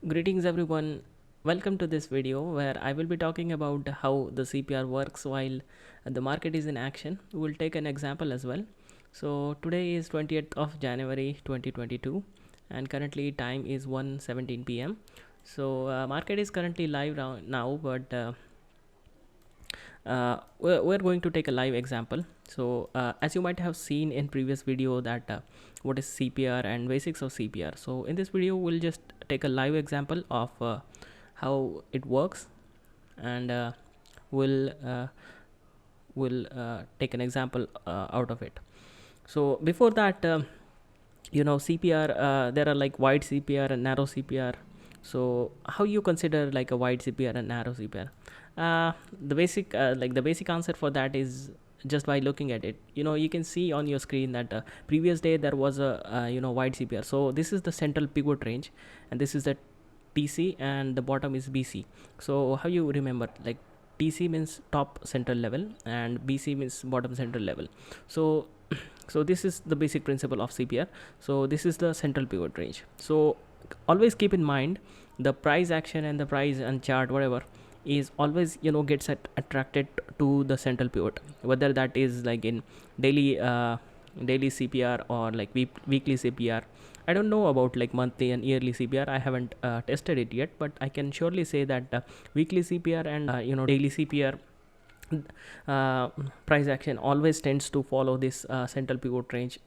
Greetings everyone. Welcome to this video where I will be talking about how the CPR works while the market is in action. We'll take an example as well. So today is 20th of January 2022 and currently time is 1:17 p.m. So market is currently live now, but we're going to take a live example. So as you might have seen in previous video that what is CPR and basics of CPR. So in this video we'll just take a live example of how it works, and we'll uh, we'll take an example out of it. So before that, CPR, there are like wide CPR and narrow CPR. So how you consider like a wide CPR and narrow CPR? The basic answer for that is just by looking at it. You can see on your screen that previous day there was a wide CPR. So this is the central pivot range, and this is the TC, and the bottom is BC. So how you remember, like TC means top central level and BC means bottom central level. So so this is the basic principle of CPR. So this is the central pivot range. So always keep in mind the price action and the price and chart whatever is always gets attracted to the central pivot, whether that is like in daily CPR or like weekly CPR. I don't know about like monthly and yearly CPR. I haven't tested it yet, but I can surely say that weekly CPR and daily CPR price action always tends to follow this central pivot range.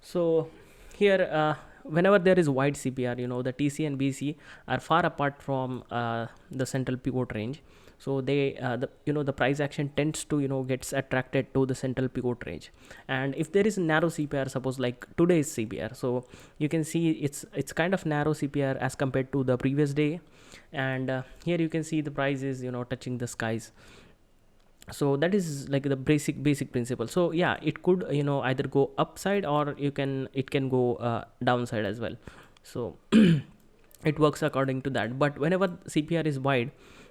So here whenever there is wide CPR, the TC and BC are far apart from the central pivot range. So the price action tends to gets attracted to the central pivot range. And if there is narrow CPR, suppose like today's CPR, so you can see it's kind of narrow CPR as compared to the previous day. And here you can see the price is touching the skies. So that is like the basic principle. So yeah, it could either go upside or it can go downside as well. So it works according to that. But whenever CPR is wide,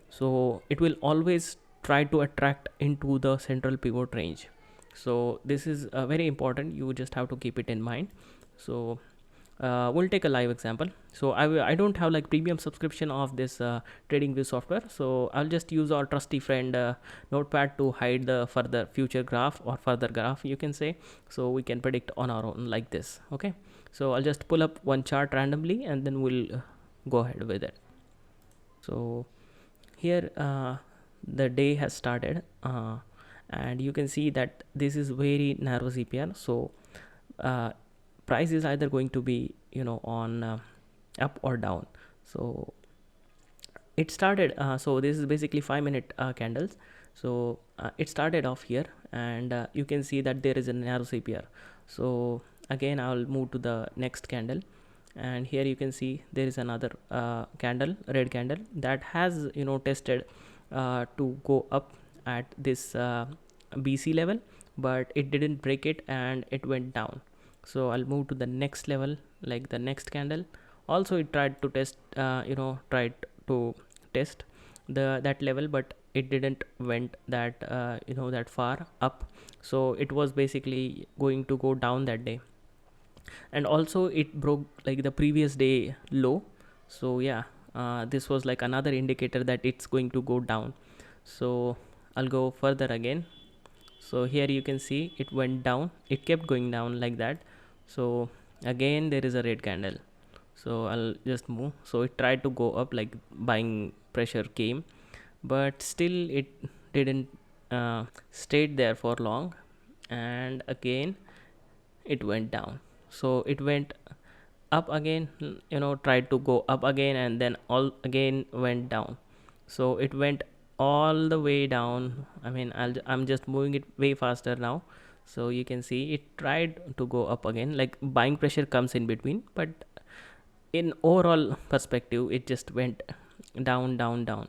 so it will always try to attract into the central pivot range. So this is very important. You just have to keep it in mind. So we'll take a live example. So I don't have like premium subscription of this trading view software, so I'll just use our trusty friend notepad to hide the further future graph or further graph, you can say. So we can predict on our own like this. Okay, so I'll just pull up one chart randomly and then we'll go ahead with it. So here the day has started, and you can see that this is very narrow CPR. So price is either going to be on up or down. So it started so this is basically 5-minute candles. So it started off here, and you can see that there is a narrow CPR. So again I'll move to the next candle, and here you can see there is another candle, red candle, that has tested to go up at this BC level, but it didn't break it and it went down. So I'll move to the next level, like the next candle. Also it tried to test that level, but it didn't went that that far up. So it was basically going to go down that day. And also it broke like the previous day low. So yeah, this was like another indicator that it's going to go down. So I'll go further again. So here you can see it went down, it kept going down like that. So again there is a red candle. So I'll just move. So it tried to go up, like buying pressure came, but still it didn't stayed there for long, and again it went down. So it went up again, tried to go up again, and then all again went down. So it went all the way down. I mean, I'm just moving it way faster now. So you can see it tried to go up again, like buying pressure comes in between, but in overall perspective it just went down.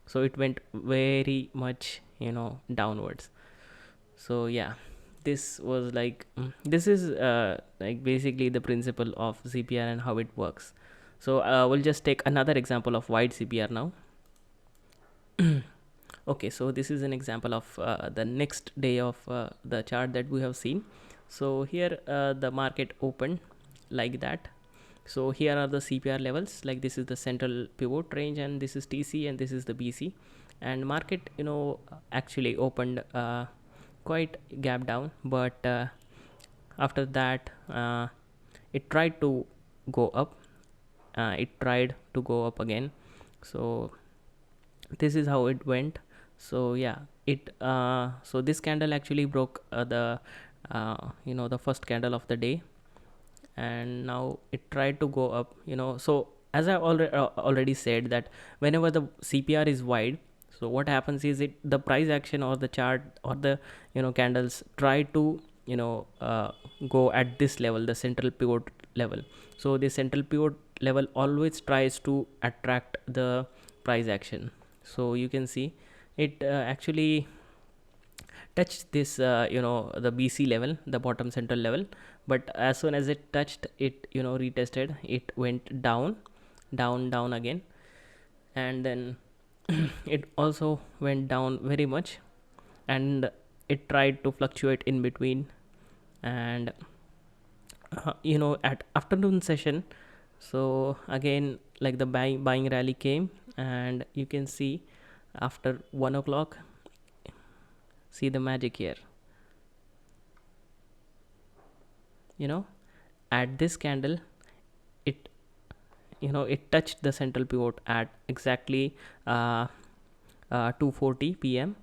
So it went very much downwards. So yeah, this was like this is like basically the principle of CPR and how it works. So we'll just take another example of wide CPR now. Okay, so this is an example of the next day of the chart that we have seen. So here the market opened like that, So here are the CPR levels, like this is the central pivot range, and this is TC, and this is the BC. And market, actually opened quite gap down, but after that it tried to go up. It tried to go up again. So this is how it went. So yeah, so this candle actually broke the first candle of the day, and now it tried to go up. So as I already said, that whenever the CPR is wide, so what happens is the price action or the chart or the candles try to go at this level, the central pivot level. So the central pivot level always tries to attract the price action. So you can see it actually touched this the BC level, the bottom central level, but as soon as it touched it, retested, it went down, down again, and then it also went down very much, and it tried to fluctuate in between. And at afternoon session, so again, like the buying rally came, and you can see after 1 o'clock, see the magic here. At this candle, it it touched the central pivot at exactly 2:40 p.m.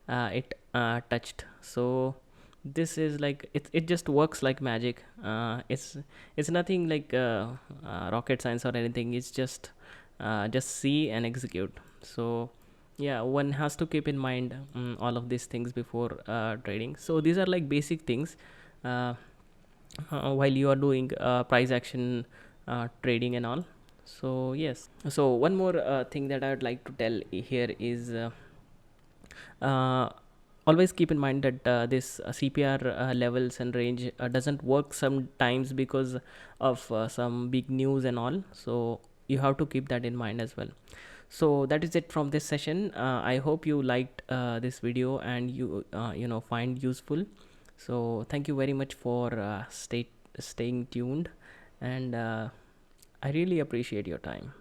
It touched. So this is like it just works like magic. It's nothing like rocket science or anything. It's just see and execute. So yeah, one has to keep in mind all of these things before trading. So these are like basic things while you are doing price action trading and all. So yes, so one more thing that I would like to tell here is uh, always keep in mind that this CPR levels and range doesn't work sometimes because of some big news and all. So you have to keep that in mind as well. So that is it from this session. I hope you liked this video and you find useful. So thank you very much for staying tuned, and I really appreciate your time.